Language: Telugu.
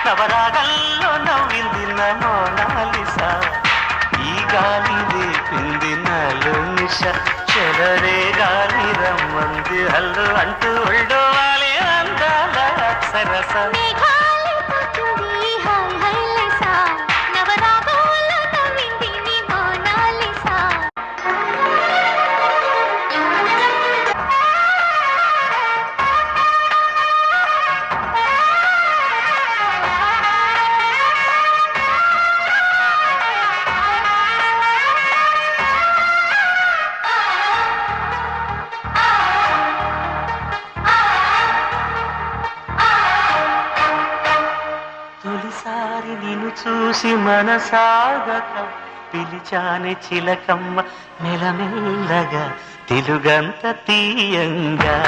నవరాగల్లో నవ్వింది నా మోనాలిసా ఈ గాలి లేపింది నాలో నిష చెలరే గాలి రమ్మంది హల్లు అంటూ ఒళ్ళో వాలే అందాల అక్షరస తొలిసారి నిన్ను చూసి మనసాగక పిలిచానే చిలకమ్మ మెల్లమెల్లగా తెలుగంత తీయంగా